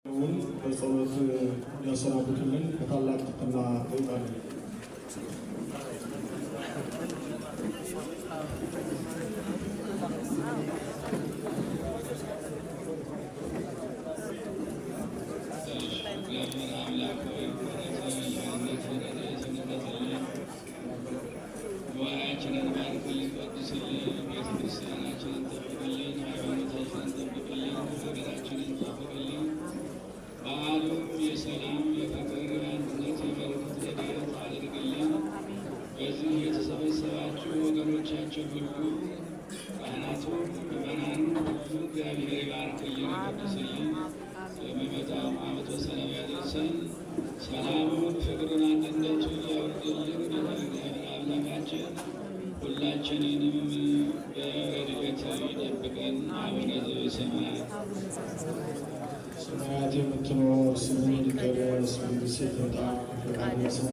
በጸሎት ያሰናብቱልን በታላቅ ትሕትና እጠይቃለሁ። ጉባኤያችንን ባርክልን፣ ቀድስልን፣ ቤተክርስቲያናችንን ጠብቅልን፣ ሃይማኖታችንን ጠብቅልን፣ ሀገራችንን ጠብቅልን። በዓሉም የሰላም የፍቅር የአንድነት የበረከት ረድኤት አድርግልን። በዚህ የተሰበሰባችሁ ወገኖቻችን ሁሉ ካህናቱም ምዕመናኑም ሁሉ እግዚአብሔር ይባርክልን፣ ይቀድስልን። የሚመጣው ዓመት በሰላም ያደርሰን። ሰላሙን፣ ፍቅሩን፣ አንድነቱን ያውርድልን። ጌታ እግዚአብሔር አምላካችን ሁላችንንም በረድኤት ይጠብቀን። አቡነ ዘበሰማያት ሰማያት የምትኖር ስምህ ይቀደስ፣ መንግሥትህ ትምጣ፣ ፈቃድህ